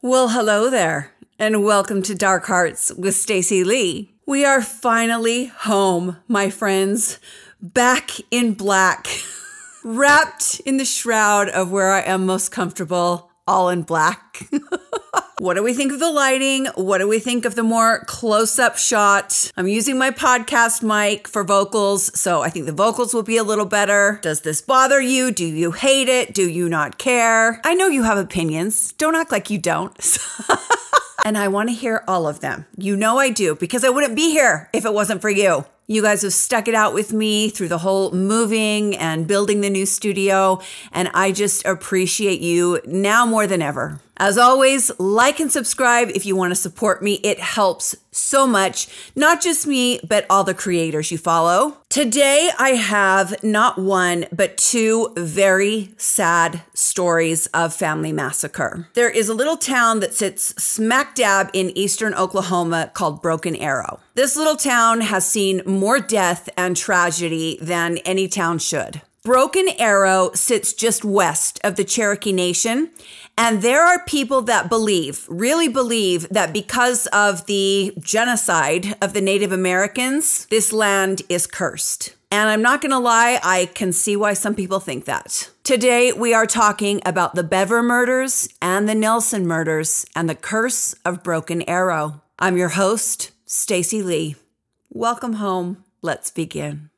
Well, hello there, and welcome to Dark Hearts with Stacy Lee. We are finally home, my friends, back in black, wrapped in the shroud of where I am most comfortable, all in black. What do we think of the lighting? What do we think of the more close-up shot? I'm using my podcast mic for vocals, so I think the vocals will be a little better. Does this bother you? Do you hate it? Do you not care? I know you have opinions. Don't act like you don't. And I want to hear all of them. You know I do, because I wouldn't be here if it wasn't for you. You guys have stuck it out with me through the whole moving and building the new studio, and I just appreciate you now more than ever. As always, like and subscribe if you want to support me. It helps so much, not just me, but all the creators you follow. Today, I have not one, but two very sad stories of family massacre. There is a little town that sits smack dab in eastern Oklahoma called Broken Arrow. This little town has seen more death and tragedy than any town should. Broken Arrow sits just west of the Cherokee Nation, and there are people that really believe that because of the genocide of the Native Americans, this land is cursed. And I'm not going to lie, I can see why some people think that. Today, we are talking about the Bever murders and the Nelson murders and the curse of Broken Arrow. I'm your host, Stacy Lee. Welcome home. Let's begin.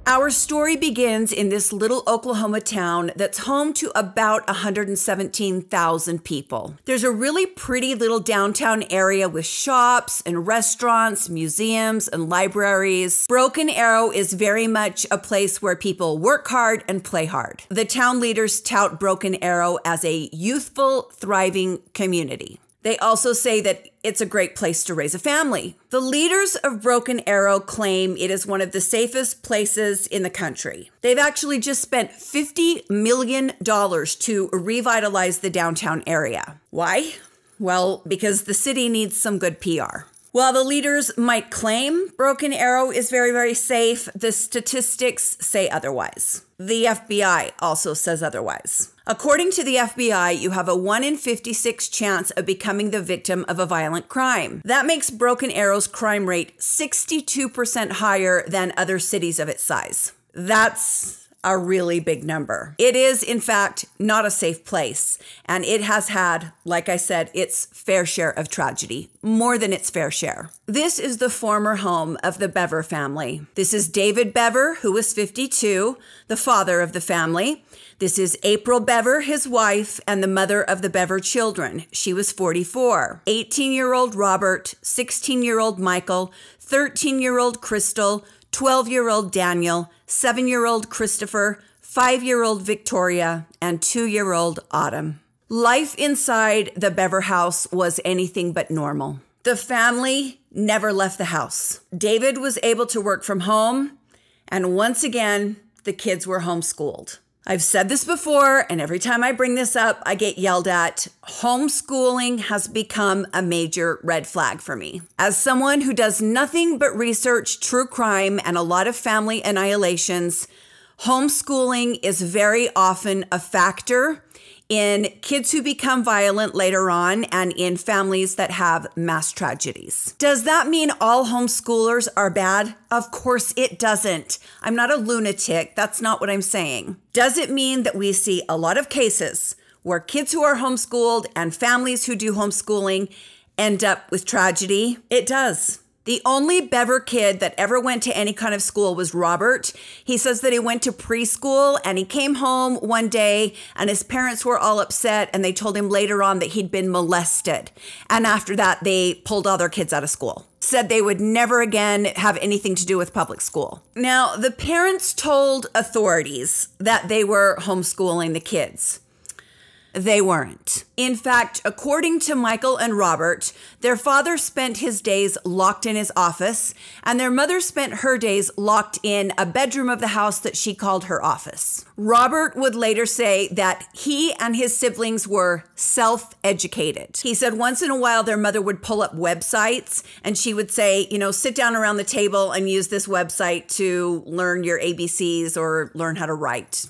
Our story begins in this little Oklahoma town that's home to about 117,000 people. There's a really pretty little downtown area with shops and restaurants, museums, and libraries. Broken Arrow is very much a place where people work hard and play hard. The town leaders tout Broken Arrow as a youthful, thriving community. They also say that it's a great place to raise a family. The leaders of Broken Arrow claim it is one of the safest places in the country. They've actually just spent $50 million to revitalize the downtown area. Why? Well, because the city needs some good PR. While the leaders might claim Broken Arrow is very, very safe, the statistics say otherwise. The FBI also says otherwise. According to the FBI, you have a 1 in 56 chance of becoming the victim of a violent crime. That makes Broken Arrow's crime rate 62% higher than other cities of its size. That's a really big number. It is, in fact, not a safe place, and it has had, like I said, its fair share of tragedy, more than its fair share. This is the former home of the Bever family. This is David Bever, who was 52, the father of the family. This is April Bever, his wife, and the mother of the Bever children. She was 44. 18-year-old Robert, 16-year-old Michael, 13-year-old Crystal, 12-year-old Daniel, 7-year-old Christopher, 5-year-old Victoria, and 2-year-old Autumn. Life inside the Bever house was anything but normal. The family never left the house. David was able to work from home, and once again, the kids were homeschooled. I've said this before, and every time I bring this up, I get yelled at. Homeschooling has become a major red flag for me. As someone who does nothing but research true crime and a lot of family annihilations, homeschooling is very often a factor in kids who become violent later on and in families that have mass tragedies. Does that mean all homeschoolers are bad? Of course it doesn't. I'm not a lunatic. That's not what I'm saying. Does it mean that we see a lot of cases where kids who are homeschooled and families who do homeschooling end up with tragedy? It does. The only Bever kid that ever went to any kind of school was Robert. He says that he went to preschool and he came home one day and his parents were all upset and they told him later on that he'd been molested. And after that, they pulled all their kids out of school. Said they would never again have anything to do with public school. Now, the parents told authorities that they were homeschooling the kids. They weren't. In fact, according to Michael and Robert, their father spent his days locked in his office, and their mother spent her days locked in a bedroom of the house that she called her office. Robert would later say that he and his siblings were self-educated. He said once in a while their mother would pull up websites, and she would say, sit down around the table and use this website to learn your ABCs or learn how to write.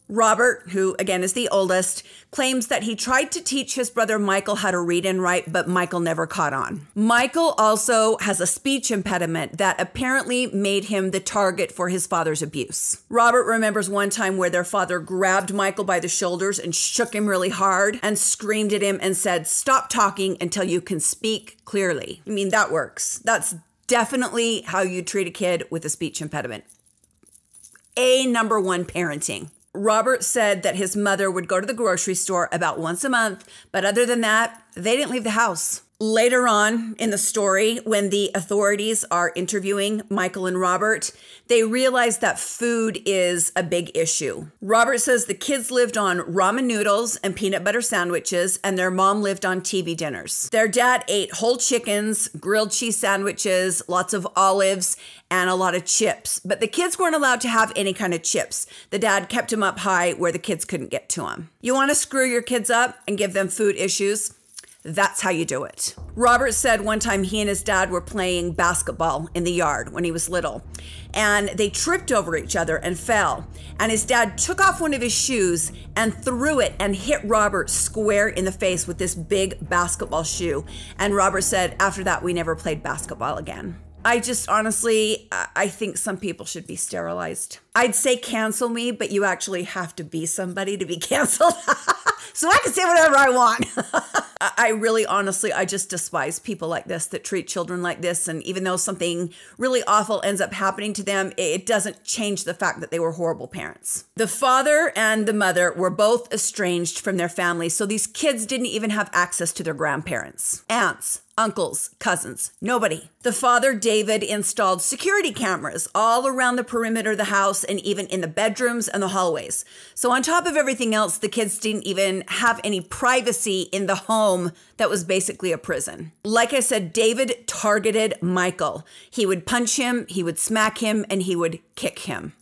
Robert, who again is the oldest, claims that he tried to teach his brother Michael how to read and write, but Michael never caught on. Michael also has a speech impediment that apparently made him the target for his father's abuse. Robert remembers one time where their father grabbed Michael by the shoulders and shook him really hard and screamed at him and said, "Stop talking until you can speak clearly." I mean, that works. That's definitely how you treat a kid with a speech impediment. Number one, parenting. Robert said that his mother would go to the grocery store about once a month, but other than that, they didn't leave the house. Later on in the story, when the authorities are interviewing Michael and Robert, they realize that food is a big issue. Robert says the kids lived on ramen noodles and peanut butter sandwiches, and their mom lived on TV dinners. Their dad ate whole chickens, grilled cheese sandwiches, lots of olives, and a lot of chips. But the kids weren't allowed to have any kind of chips. The dad kept them up high where the kids couldn't get to them. You want to screw your kids up and give them food issues? That's how you do it. Robert said one time he and his dad were playing basketball in the yard when he was little, and they tripped over each other and fell. And his dad took off one of his shoes and threw it and hit Robert square in the face with this big basketball shoe. And Robert said, after that, we never played basketball again. I think some people should be sterilized. I'd say cancel me, but you actually have to be somebody to be canceled. So I can say whatever I want. I just despise people like this that treat children like this. And even though something really awful ends up happening to them, it doesn't change the fact that they were horrible parents. The father and the mother were both estranged from their families, so these kids didn't even have access to their grandparents, aunts, uncles, cousins, nobody. The father, David, installed security cameras all around the perimeter of the house and even in the bedrooms and the hallways. So on top of everything else, the kids didn't even have any privacy in the home that was basically a prison. Like I said, David targeted Michael. He would punch him, he would smack him, and he would kick him.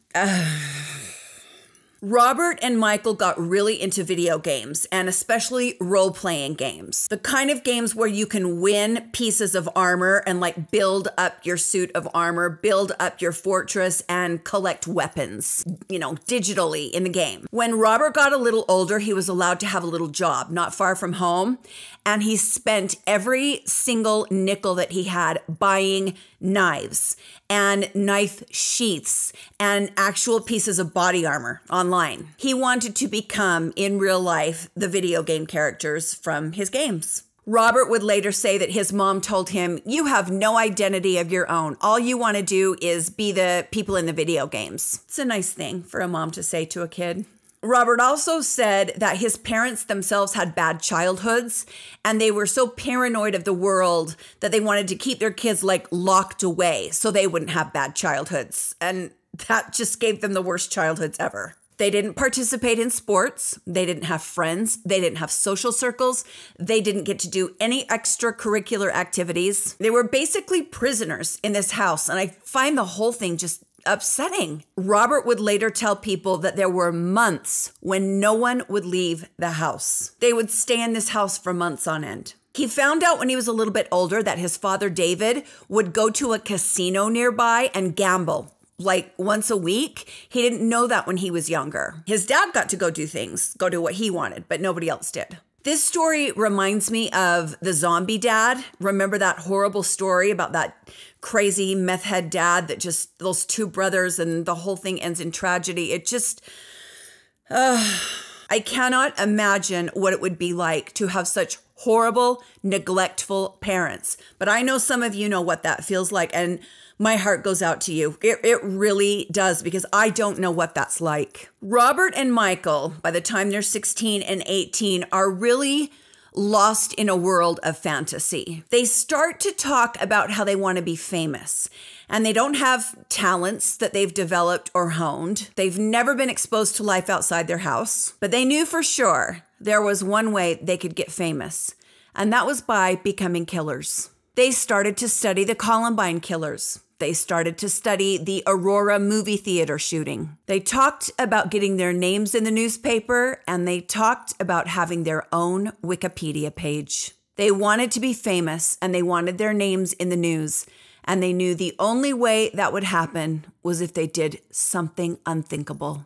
Robert and Michael got really into video games, and especially role-playing games. The kind of games where you can win pieces of armor and build up your suit of armor, build up your fortress, and collect weapons, digitally in the game. When Robert got a little older, he was allowed to have a little job not far from home, and he spent every single nickel that he had buying knives and knife sheaths and actual pieces of body armor online. He wanted to become, in real life, the video game characters from his games. Robert would later say that his mom told him, "You have no identity of your own. All you want to do is be the people in the video games." It's a nice thing for a mom to say to a kid. Robert also said that his parents themselves had bad childhoods, and they were so paranoid of the world that they wanted to keep their kids locked away so they wouldn't have bad childhoods. And that just gave them the worst childhoods ever. They didn't participate in sports. They didn't have friends. They didn't have social circles. They didn't get to do any extracurricular activities. They were basically prisoners in this house, and I find the whole thing just upsetting. Robert would later tell people that there were months when no one would leave the house. They would stay in this house for months on end. He found out when he was a little bit older that his father, David, would go to a casino nearby and gamble once a week. He didn't know that when he was younger. His dad got to go do what he wanted, but nobody else did. This story reminds me of the zombie dad. Remember that horrible story about that crazy meth head dad that just, those two brothers, and the whole thing ends in tragedy. It just, I cannot imagine what it would be like to have such horrible, neglectful parents. But I know some of you know what that feels like, and my heart goes out to you. It really does, because I don't know what that's like. Robert and Michael, by the time they're 16 and 18, are really lost in a world of fantasy. They start to talk about how they want to be famous, and they don't have talents that they've developed or honed. They've never been exposed to life outside their house, but they knew for sure there was one way they could get famous, and that was by becoming killers. They started to study the Columbine killers. They started to study the Aurora movie theater shooting. They talked about getting their names in the newspaper, and they talked about having their own Wikipedia page. They wanted to be famous, and they wanted their names in the news, and they knew the only way that would happen was if they did something unthinkable.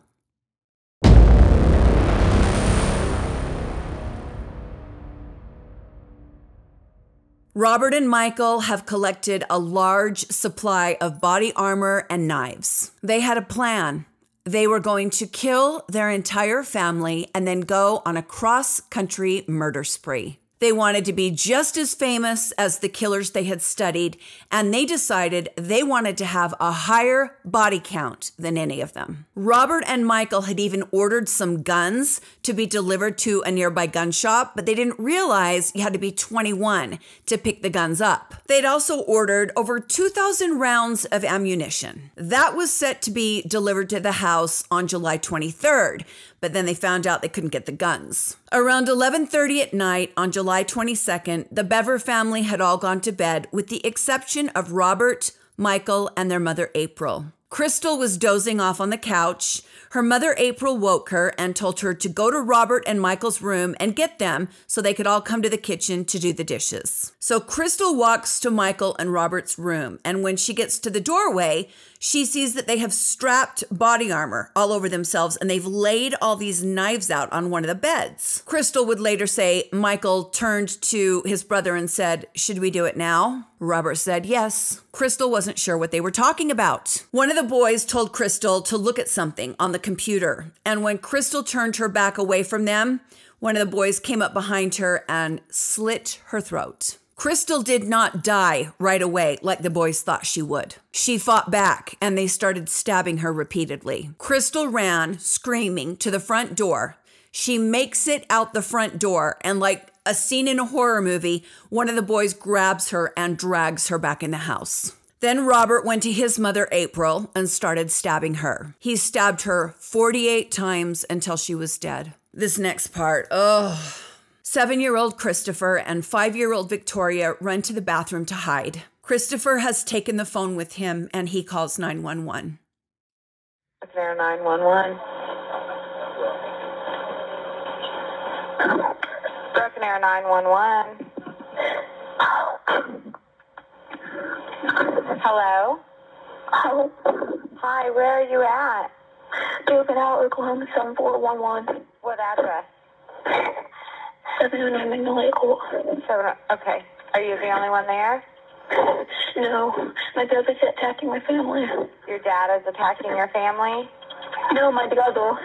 Robert and Michael have collected a large supply of body armor and knives. They had a plan. They were going to kill their entire family and then go on a cross-country murder spree. They wanted to be just as famous as the killers they had studied, and they decided they wanted to have a higher body count than any of them. Robert and Michael had even ordered some guns to be delivered to a nearby gun shop, but they didn't realize you had to be 21 to pick the guns up. They'd also ordered over 2,000 rounds of ammunition. That was set to be delivered to the house on July 23rd, but then they found out they couldn't get the guns. Around 11:30 at night on July 22nd, the Bever family had all gone to bed with the exception of Robert, Michael, and their mother April. Crystal was dozing off on the couch. Her mother April woke her and told her to go to Robert and Michael's room and get them so they could all come to the kitchen to do the dishes. So Crystal walks to Michael and Robert's room, and when she gets to the doorway, she sees that they have strapped body armor all over themselves, and they've laid all these knives out on one of the beds. Crystal would later say Michael turned to his brother and said, "Should we do it now?" Robert said yes. Crystal wasn't sure what they were talking about. One of the boys told Crystal to look at something on the computer, and when Crystal turned her back away from them, one of the boys came up behind her and slit her throat. Crystal did not die right away like the boys thought she would. She fought back, and they started stabbing her repeatedly. Crystal ran, screaming, to the front door. She makes it out the front door, and like a scene in a horror movie, one of the boys grabs her and drags her back in the house. Then Robert went to his mother, April, and started stabbing her. He stabbed her 48 times until she was dead. This next part, 7-year-old Christopher and 5-year-old Victoria run to the bathroom to hide. Christopher has taken the phone with him, and he calls 911. There, 911. Broken Air 911. Hello? Hello? Hi, where are you at? Bever, Oklahoma 7411. What address? 709 Magnolia Court. Okay. Are you the only one there? No, my brother's attacking my family. Your dad is attacking your family? No, my brother.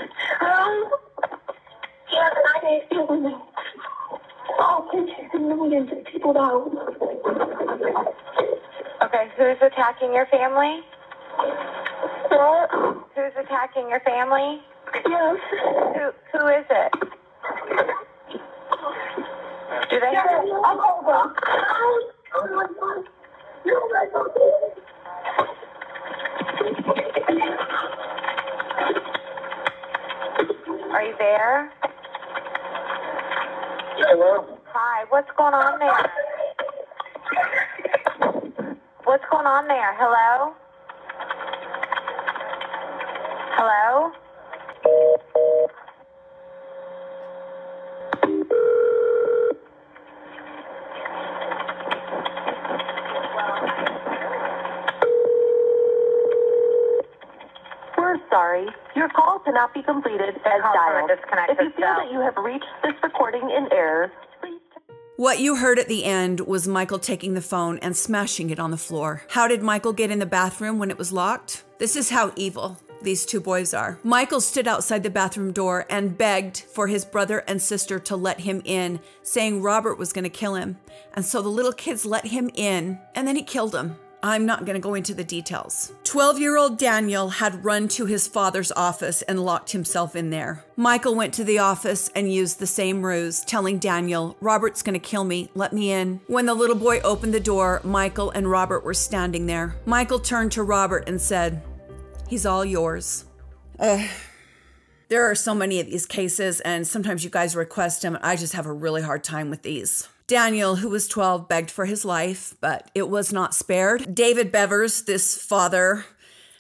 He has an idea of killing me. Oh, millions of people died. Okay, who's attacking your family? What? Who's attacking your family? Yes. Who is it? Do they have... I'm over. Oh my God. No, my God. Are you there? Hello? Hi, what's going on there? What's going on there? Hello? Hello? We're sorry. Your call cannot be completed as dialed. Disconnected. If you feel that you have reached this recording in error, please... What you heard at the end was Michael taking the phone and smashing it on the floor. How did Michael get in the bathroom when it was locked? This is how evil these two boys are. Michael stood outside the bathroom door and begged for his brother and sister to let him in, saying Robert was going to kill him. And so the little kids let him in, and then he killed him. I'm not going to go into the details. 12-year-old Daniel had run to his father's office and locked himself in there. Michael went to the office and used the same ruse, telling Daniel, Robert's going to kill me, let me in. When the little boy opened the door, Michael and Robert were standing there. Michael turned to Robert and said, he's all yours. There are so many of these cases, and sometimes you guys request them. I just have a really hard time with these. Daniel, who was 12, begged for his life, but it was not spared. David Bevers, this father,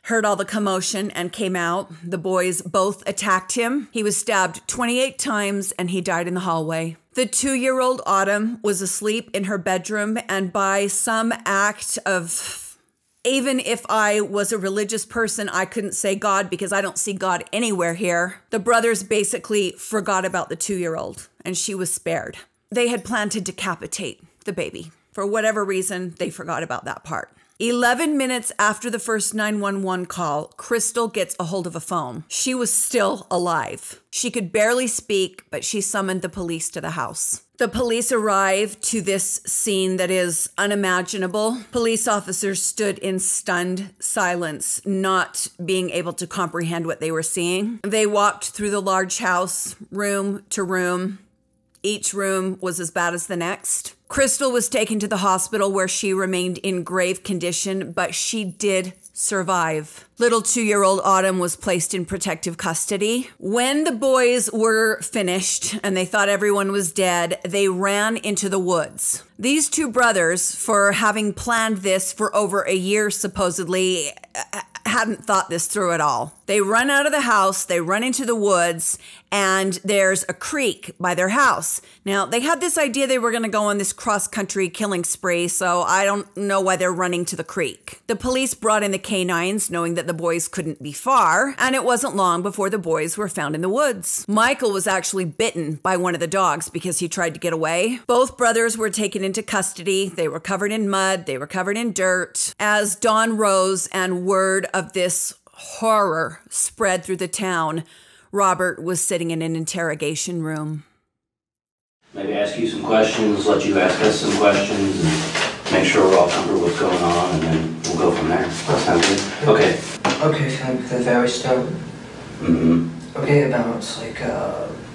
heard all the commotion and came out. The boys both attacked him. He was stabbed 28 times and he died in the hallway. The 2-year-old Autumn was asleep in her bedroom, and by some act of, even if I was a religious person, I couldn't say God because I don't see God anywhere here. The brothers basically forgot about the 2-year-old and she was spared. They had planned to decapitate the baby. For whatever reason, they forgot about that part. 11 minutes after the first 911 call, Crystal gets a hold of a phone. She was still alive. She could barely speak, but she summoned the police to the house. The police arrived to this scene that is unimaginable. Police officers stood in stunned silence, not being able to comprehend what they were seeing. They walked through the large house, room to room. Each room was as bad as the next. Crystal was taken to the hospital where she remained in grave condition, but she did survive. Little 2-year-old Autumn was placed in protective custody. When the boys were finished and they thought everyone was dead, they ran into the woods. These two brothers, for having planned this for over a year supposedly, hadn't thought this through at all. They run out of the house, they run into the woods, and there's a creek by their house. Now, they had this idea they were going to go on this cross-country killing spree, so I don't know why they're running to the creek. The police brought in the canines, knowing that the boys couldn't be far, and it wasn't long before the boys were found in the woods. Michael was actually bitten by one of the dogs because he tried to get away. Both brothers were taken into custody. They were covered in mud. They were covered in dirt. As dawn rose and word of this horror spread through the town, Robert was sitting in an interrogation room. Maybe ask you some questions, let you ask us some questions, and make sure we're all comfortable with what's going on, and then we'll go from there. That sounds good? Okay. Okay, from the very start. Mm-hmm. Okay, about like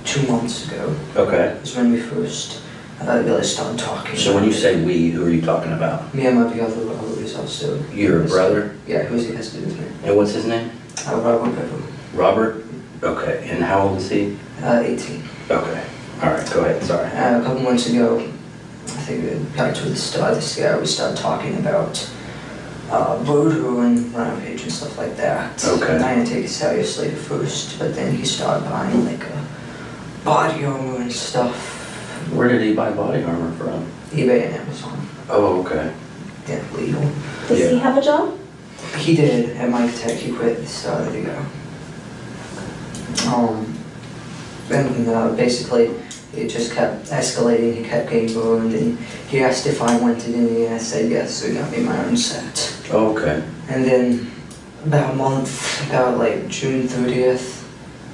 2 months ago. Okay. Is when we first really started talking. So when you say we, who are you talking about? Me and my brother is also. Your brother? Yeah, who has to do with me. And what's his name? Robert Bever. Robert? Okay. And how old is he? 18. Okay. All right, go ahead. Sorry. A couple months ago, I think back to the start of this year, we started talking about voodoo and rampage and stuff like that. Okay. I didn't take it seriously at first, but then he started buying like a body armor and stuff. Where did he buy body armor from? eBay and Amazon. Oh, okay. Yeah, legal. Does he have a job? He did at Mike Tech. He quit at the start of the year. And basically, it just kept escalating. He kept getting burned, and he asked if I wanted any, and I said yes, so he got me my own set. Oh, okay. And then about a month, about like June 30th,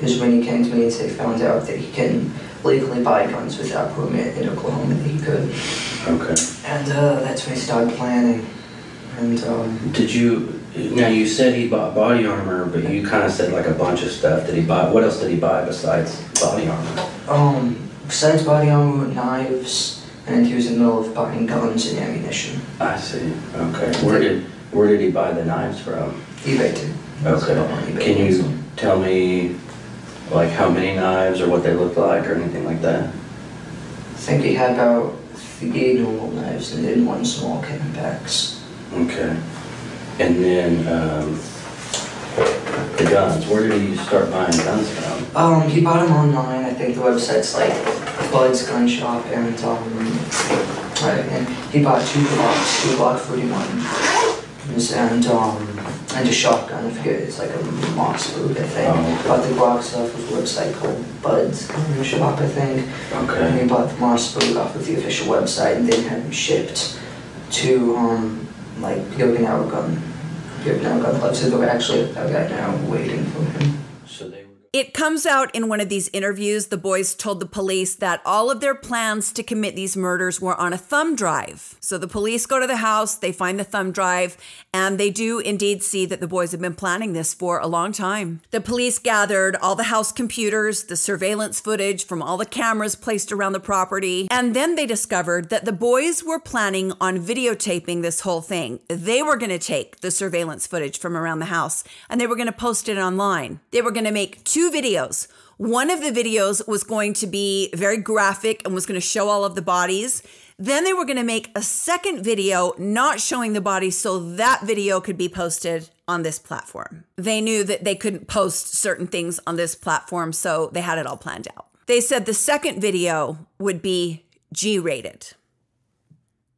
is when he came to me and said he found out that he can legally buy guns without permit in Oklahoma, that he could. Okay. And that's when he started planning. And did you, now you said he bought body armor, but you kind of said like a bunch of stuff. Did he buy, what else did he buy besides body armor? Besides body armor, knives, and he was in the middle of buying guns and ammunition. I see. Okay. Where did he buy the knives from? eBay too. Okay. Can you tell me like how many knives or what they looked like or anything like that? I think he had about 3 normal knives and then 1 small kit in packs. Okay. And then the guns, where did he start buying guns from? He bought them online. I think the website's like Bud's Gun Shop, and he bought 2 Glock 41s, and a shotgun. I forget, it's like a Mossberg, I think. Oh. Bought the Glock stuff with a website called Bud's Gun Shop, I think. Okay. And he bought the Mossberg off of the official website, and then had them shipped to like Okinawa Gun have now gone live, so they're actually about now waiting for him. So they were. It comes out in one of these interviews, the boys told the police that all of their plans to commit these murders were on a thumb drive. So the police go to the house, they find the thumb drive, and they do indeed see that the boys have been planning this for a long time. The police gathered all the house computers, the surveillance footage from all the cameras placed around the property, and then they discovered that the boys were planning on videotaping this whole thing. They were going to take the surveillance footage from around the house, and they were going to post it online. They were going to make two videos. One of the videos was going to be very graphic and was going to show all of the bodies. Then they were going to make a second video not showing the bodies so that video could be posted on this platform. They knew that they couldn't post certain things on this platform, so they had it all planned out. They said the second video would be G-rated.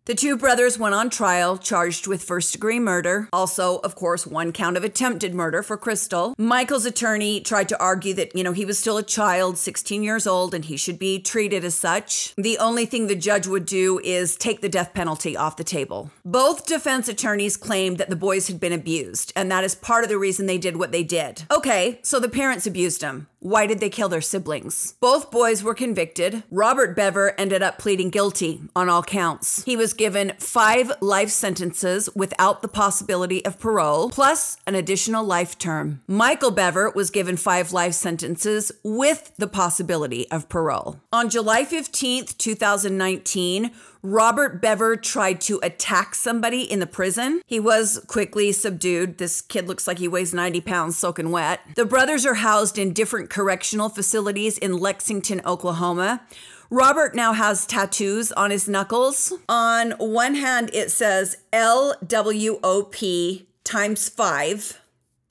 The two brothers went on trial, charged with first-degree murder. Also, of course, one count of attempted murder for Crystal. Michael's attorney tried to argue that, he was still a child, 16 years old, and he should be treated as such. The only thing the judge would do is take the death penalty off the table. Both defense attorneys claimed that the boys had been abused, and that is part of the reason they did what they did. Okay, so the parents abused them. Why did they kill their siblings? Both boys were convicted. Robert Bever ended up pleading guilty on all counts. He was given 5 life sentences without the possibility of parole, plus an additional life term. Michael Bever was given 5 life sentences with the possibility of parole. On July 15th, 2019, Robert Bever tried to attack somebody in the prison. He was quickly subdued. This kid looks like he weighs 90 pounds soaking wet. The brothers are housed in different correctional facilities in Lexington, Oklahoma. Robert now has tattoos on his knuckles. On one hand, it says LWOP times 5.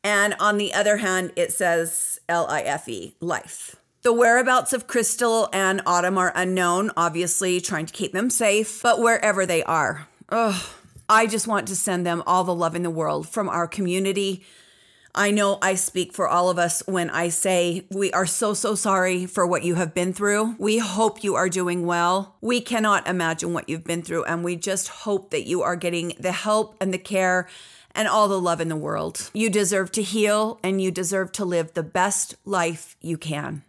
And on the other hand, it says LIFE, life. The whereabouts of Crystal and Autumn are unknown, obviously trying to keep them safe, but wherever they are, I just want to send them all the love in the world from our community. I know I speak for all of us when I say we are so sorry for what you have been through. We hope you are doing well. We cannot imagine what you've been through, and we just hope that you are getting the help and the care and all the love in the world. You deserve to heal, and you deserve to live the best life you can.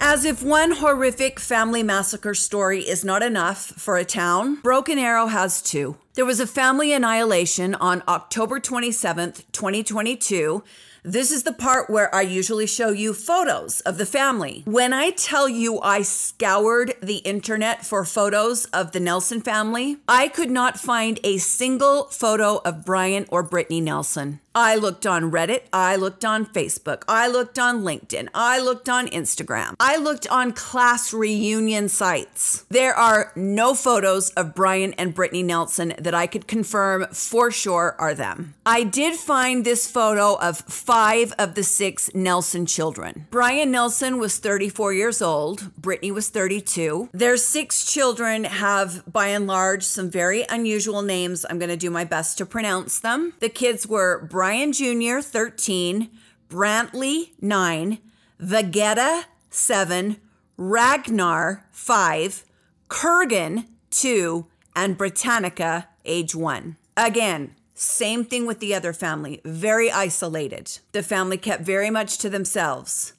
As if one horrific family massacre story is not enough for a town, Broken Arrow has 2. There was a family annihilation on October 27th, 2022. This is the part where I usually show you photos of the family. When I tell you I scoured the internet for photos of the Nelson family, I could not find a single photo of Brian or Brittany Nelson. I looked on Reddit, I looked on Facebook, I looked on LinkedIn, I looked on Instagram, I looked on class reunion sites. There are no photos of Brian and Brittany Nelson that I could confirm for sure are them. I did find this photo of 5 of the 6 Nelson children. Brian Nelson was 34 years old, Brittany was 32. Their 6 children have, by and large, some very unusual names. I'm going to do my best to pronounce them. The kids were Brian Jr., 13, Brantley, 9, Vegeta, 7, Ragnar, 5, Kurgan, 2, and Britannica, age 1. Again, same thing with the other family, very isolated. The family kept very much to themselves.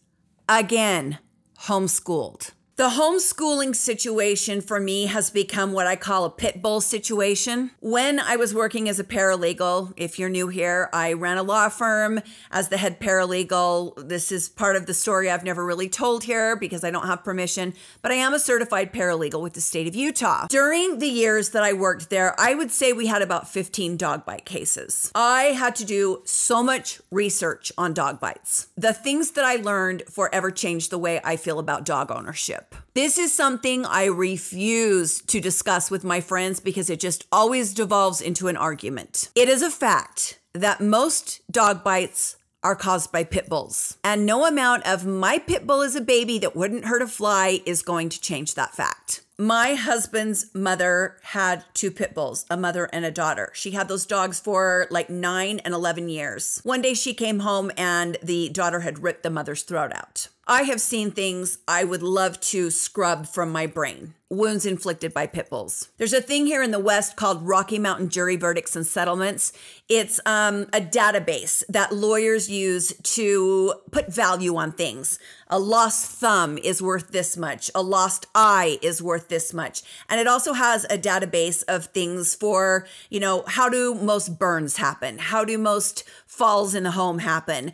Again, homeschooled. The homeschooling situation for me has become what I call a pit bull situation. When I was working as a paralegal, if you're new here, I ran a law firm as the head paralegal. This is part of the story I've never really told here because I don't have permission, but I am a certified paralegal with the state of Utah. During the years that I worked there, I would say we had about 15 dog bite cases. I had to do so much research on dog bites. The things that I learned forever changed the way I feel about dog ownership. This is something I refuse to discuss with my friends because it just always devolves into an argument. It is a fact that most dog bites are caused by pit bulls, and no amount of my pit bull is a baby that wouldn't hurt a fly is going to change that fact. My husband's mother had 2 pit bulls, a mother and a daughter. She had those dogs for like 9 and 11 years. One day she came home and the daughter had ripped the mother's throat out. I have seen things I would love to scrub from my brain. wounds inflicted by pit bulls. There's a thing here in the West called Rocky Mountain Jury Verdicts and Settlements. It's a database that lawyers use to put value on things. A lost thumb is worth this much. A lost eye is worth this much. And it also has a database of things for, how do most burns happen? How do most falls in the home happen?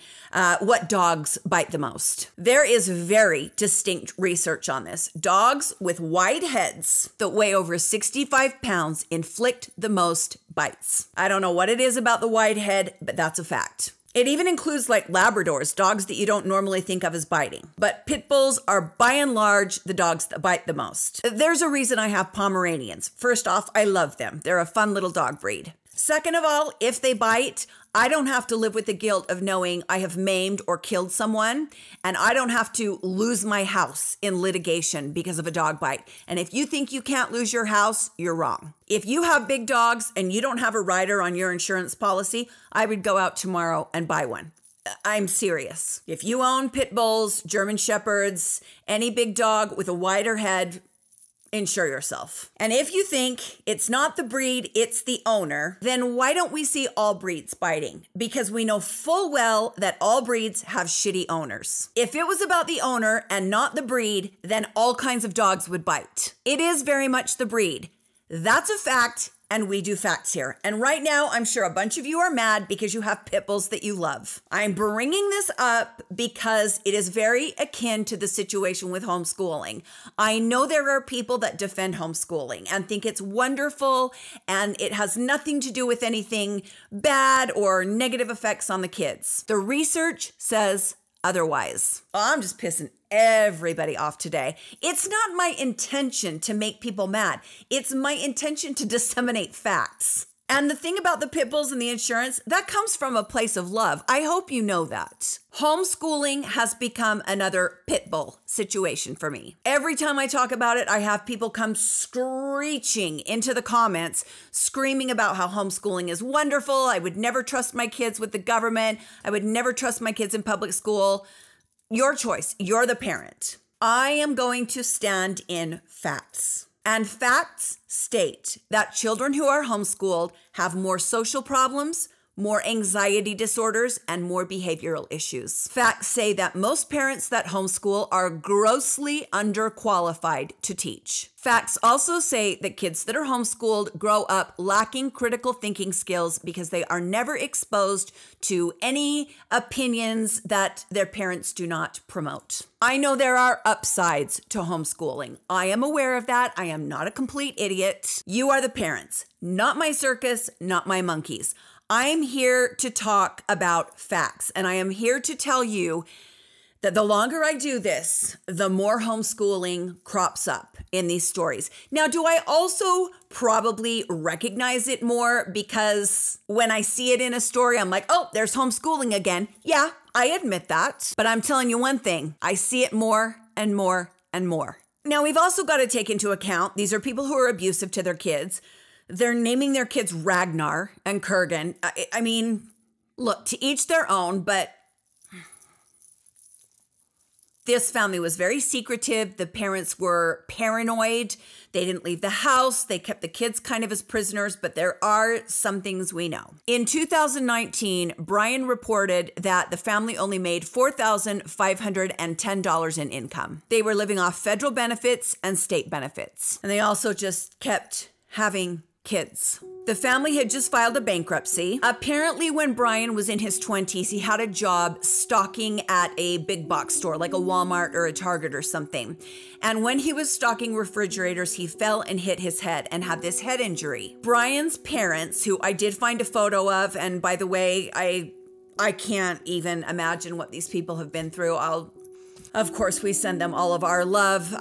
What dogs bite the most? There is very distinct research on this. Dogs with wide heads that weigh over 65 pounds inflict the most bites. I don't know what it is about the wide head, but that's a fact. It even includes like Labradors, dogs that you don't normally think of as biting. But pit bulls are by and large the dogs that bite the most. There's a reason I have Pomeranians. First off, I love them. They're a fun little dog breed. Second of all, if they bite, I don't have to live with the guilt of knowing I have maimed or killed someone, and I don't have to lose my house in litigation because of a dog bite. And if you think you can't lose your house, you're wrong. If you have big dogs and you don't have a rider on your insurance policy, I would go out tomorrow and buy one. I'm serious. If you own pit bulls, German shepherds, any big dog with a wider head, insure yourself. And if you think it's not the breed, it's the owner, then why don't we see all breeds biting? Because we know full well that all breeds have shitty owners. If it was about the owner and not the breed, then all kinds of dogs would bite. It is very much the breed. That's a fact. And we do facts here. And right now, I'm sure a bunch of you are mad because you have pit bulls that you love. I'm bringing this up because it is very akin to the situation with homeschooling. I know there are people that defend homeschooling and think it's wonderful and it has nothing to do with anything bad or negative effects on the kids. The research says otherwise. Oh, I'm just pissing everybody off today. It's not my intention to make people mad. It's my intention to disseminate facts. And the thing about the pit bulls and the insurance, that comes from a place of love. I hope you know that. Homeschooling has become another pit bull situation for me. Every time I talk about it, I have people come screeching into the comments, screaming about how homeschooling is wonderful. I would never trust my kids with the government. I would never trust my kids in public school. Your choice. You're the parent. I am going to stand in facts. And facts state that children who are homeschooled have more social problems, more anxiety disorders, and more behavioral issues. Facts say that most parents that homeschool are grossly underqualified to teach. Facts also say that kids that are homeschooled grow up lacking critical thinking skills because they are never exposed to any opinions that their parents do not promote. I know there are upsides to homeschooling. I am aware of that. I am not a complete idiot. You are the parents, not my circus, not my monkeys. I'm here to talk about facts, and I am here to tell you that the longer I do this, the more homeschooling crops up in these stories. Now, do I also probably recognize it more because when I see it in a story, I'm like, oh, there's homeschooling again. Yeah, I admit that. But I'm telling you one thing, I see it more and more and more. Now, we've also got to take into account, these are people who are abusive to their kids. They're naming their kids Ragnar and Kurgan. I mean, look, to each their own, but this family was very secretive. The parents were paranoid. They didn't leave the house. They kept the kids kind of as prisoners, but there are some things we know. In 2019, Brian reported that the family only made $4,510 in income. They were living off federal benefits and state benefits. And they also just kept having kids. The family had just filed a bankruptcy. Apparently, when Brian was in his 20s, he had a job stocking at a big box store, like a Walmart or a Target or something. And when he was stocking refrigerators, he fell and hit his head and had this head injury. Brian's parents, who I did find a photo of, and by the way, I can't even imagine what these people have been through. Of course, we send them all of our love.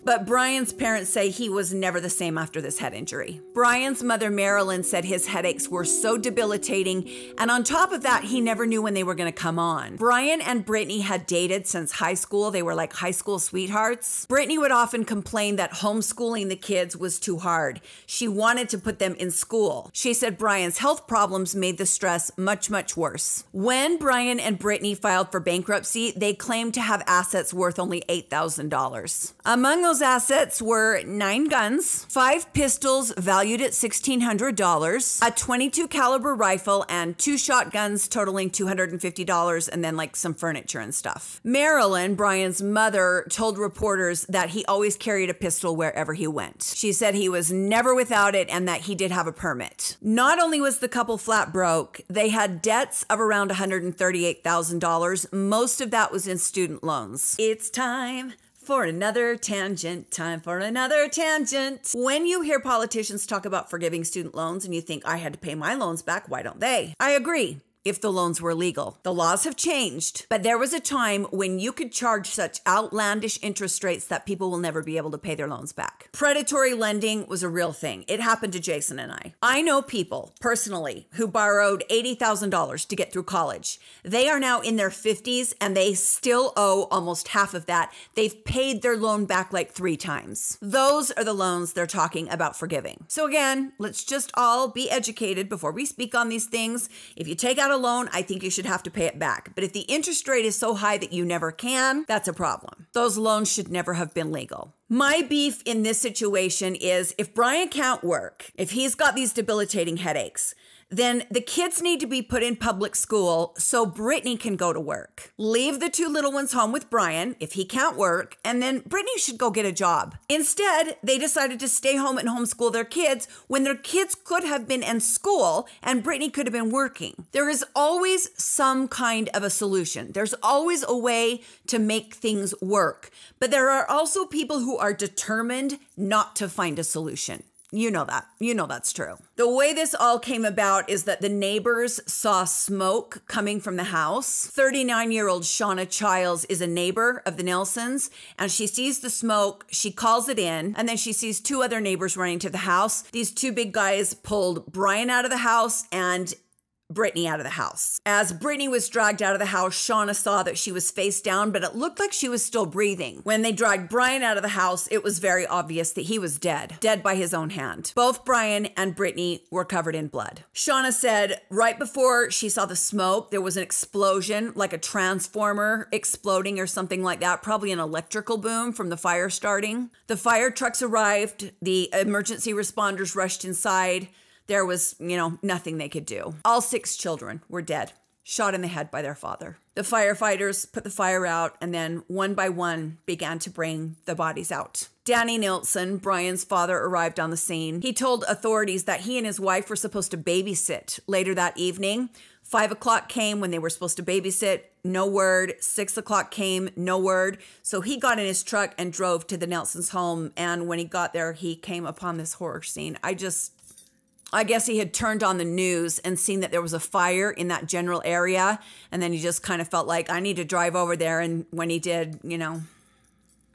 But Brian's parents say he was never the same after this head injury. Brian's mother, Marilyn, said his headaches were so debilitating, and on top of that, he never knew when they were going to come on. Brian and Brittany had dated since high school. They were like high school sweethearts. Brittany would often complain that homeschooling the kids was too hard. She wanted to put them in school. She said Brian's health problems made the stress much, much worse. When Brian and Brittany filed for bankruptcy, they claimed to have assets worth only $8,000. Among those assets were 9 guns, 5 pistols valued at $1,600, a .22 caliber rifle, and 2 shotguns totaling $250, and then like some furniture and stuff. Marilyn, Brian's mother, told reporters that he always carried a pistol wherever he went. She said he was never without it and that he did have a permit. Not only was the couple flat broke, they had debts of around $138,000. Most of that was in student loans. It's time for another tangent. Time for another tangent. When you hear politicians talk about forgiving student loans and you think, I had to pay my loans back, why don't they? I agree. If the loans were legal. The laws have changed, but there was a time when you could charge such outlandish interest rates that people will never be able to pay their loans back. Predatory lending was a real thing. It happened to Jason and I. I know people, personally, who borrowed $80,000 to get through college. They are now in their 50s and they still owe almost half of that. They've paid their loan back like 3 times. Those are the loans they're talking about forgiving. So again, let's just all be educated before we speak on these things. If you take out a loan, I think you should have to pay it back. But if the interest rate is so high that you never can, that's a problem. Those loans should never have been legal. My beef in this situation is if Brian can't work, if he's got these debilitating headaches, then the kids need to be put in public school so Brittany can go to work. Leave the 2 little ones home with Brian if he can't work, and then Brittany should go get a job. Instead, they decided to stay home and homeschool their kids when their kids could have been in school and Brittany could have been working. There is always some kind of a solution. There's always a way to make things work. But there are also people who are determined not to find a solution. You know that. You know that's true. The way this all came about is that the neighbors saw smoke coming from the house. 39-year-old Shauna Childs is a neighbor of the Nelsons, and she sees the smoke, she calls it in, and then she sees 2 other neighbors running to the house. These 2 big guys pulled Brian out of the house and Brittany out of the house. As Brittany was dragged out of the house, Shauna saw that she was face down, but it looked like she was still breathing. When they dragged Brian out of the house, it was very obvious that he was dead by his own hand. Both Brian and Brittany were covered in blood. Shauna said right before she saw the smoke, there was an explosion, like a transformer exploding or something like that, probably an electrical boom from the fire starting. The fire trucks arrived, the emergency responders rushed inside. There was, nothing they could do. All 6 children were dead, shot in the head by their father. The firefighters put the fire out and then one by one began to bring the bodies out. Danny Nelson, Brian's father, arrived on the scene. He told authorities that he and his wife were supposed to babysit later that evening. 5 o'clock came when they were supposed to babysit, no word. 6 o'clock came, no word. So he got in his truck and drove to the Nelsons' home. And when he got there, he came upon this horror scene. I guess he had turned on the news and seen that there was a fire in that general area. And then he just kind of felt like, I need to drive over there. And when he did,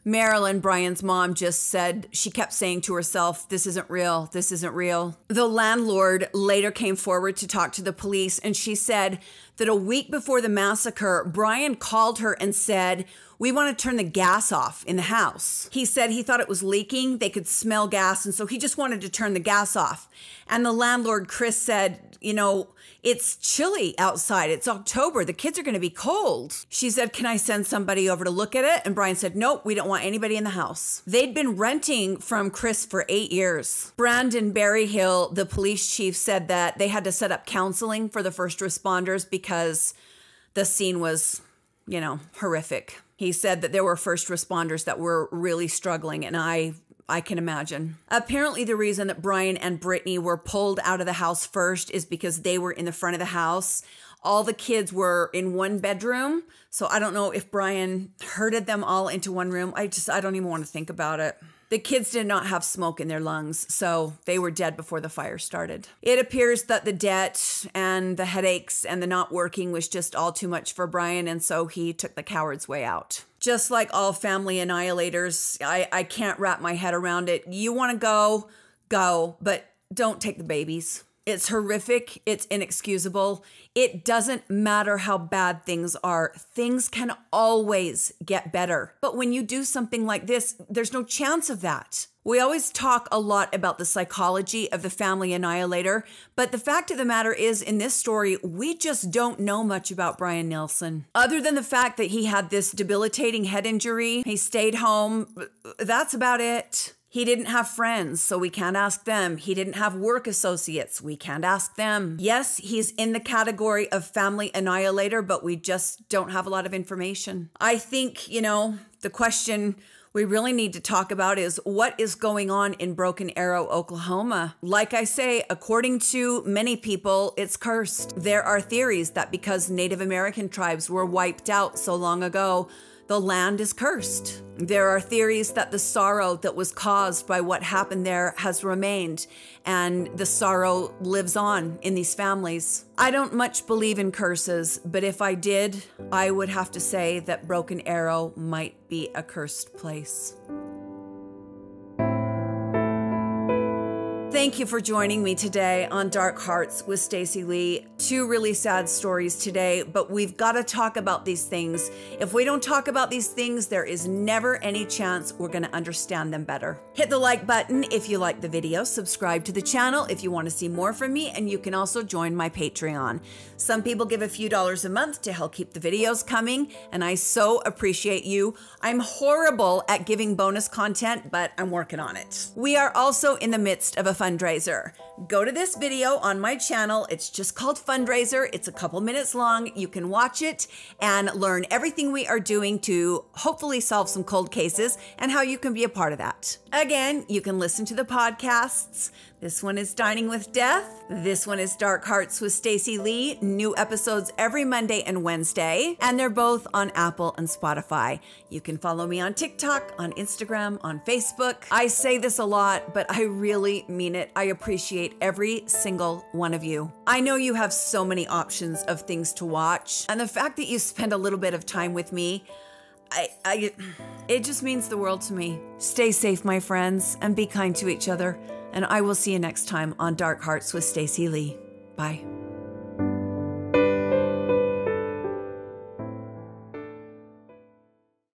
Marilyn, Brian's mom, just said, she kept saying to herself, this isn't real. This isn't real. The landlord later came forward to talk to the police. And she said that a week before the massacre, Brian called her and said, we want to turn the gas off in the house. He said he thought it was leaking. They could smell gas. And so he just wanted to turn the gas off. And the landlord, Chris, said, it's chilly outside. It's October. The kids are going to be cold. She said, can I send somebody over to look at it? And Brian said, nope, we don't want anybody in the house. They'd been renting from Chris for 8 years. Brandon Berryhill, the police chief, said that they had to set up counseling for the first responders because the scene was, horrific. He said that there were first responders that were really struggling, and I can imagine. Apparently, the reason that Brian and Brittany were pulled out of the house first is because they were in the front of the house. All the kids were in one bedroom, so I don't know if Brian herded them all into one room. I don't even want to think about it. The kids did not have smoke in their lungs, so they were dead before the fire started. It appears that the debt and the headaches and the not working was just all too much for Brian, and so he took the coward's way out. Just like all family annihilators, I can't wrap my head around it. You want to go, but don't take the babies. It's horrific. It's inexcusable. It doesn't matter how bad things are. Things can always get better. But when you do something like this, there's no chance of that. We always talk a lot about the psychology of the family annihilator, but the fact of the matter is, in this story, we just don't know much about Brian Nelson. Other than the fact that he had this debilitating head injury, he stayed home, that's about it. He didn't have friends, so we can't ask them. He didn't have work associates. We can't ask them. Yes, he's in the category of family annihilator, but we just don't have a lot of information. I think, the question we really need to talk about is what is going on in Broken Arrow, Oklahoma. Like I say, according to many people, it's cursed. There are theories that because Native American tribes were wiped out so long ago, the land is cursed. There are theories that the sorrow that was caused by what happened there has remained, and the sorrow lives on in these families. I don't much believe in curses, but if I did, I would have to say that Broken Arrow might be a cursed place. Thank you for joining me today on Dark Hearts with Stacy Lee. Two really sad stories today, but we've got to talk about these things. If we don't talk about these things, there is never any chance we're going to understand them better. Hit the like button if you like the video, subscribe to the channel if you want to see more from me, and you can also join my Patreon. Some people give a few dollars a month to help keep the videos coming, and I so appreciate you. I'm horrible at giving bonus content, but I'm working on it. We are also in the midst of a fundraiser. Go to this video on my channel. It's just called Fundraiser. It's a couple minutes long. You can watch it and learn everything we are doing to hopefully solve some cold cases and how you can be a part of that. Again, you can listen to the podcasts. This one is Dining with Death. This one is Dark Hearts with Stacy Lee. New episodes every Monday and Wednesday, and they're both on Apple and Spotify. You can follow me on TikTok, on Instagram, on Facebook. I say this a lot, but I really mean it. I appreciate every single one of you. I know you have so many options of things to watch, and the fact that you spend a little bit of time with me, it just means the world to me. Stay safe, my friends, and be kind to each other. And I will see you next time on Dark Hearts with Stacy Lee. Bye.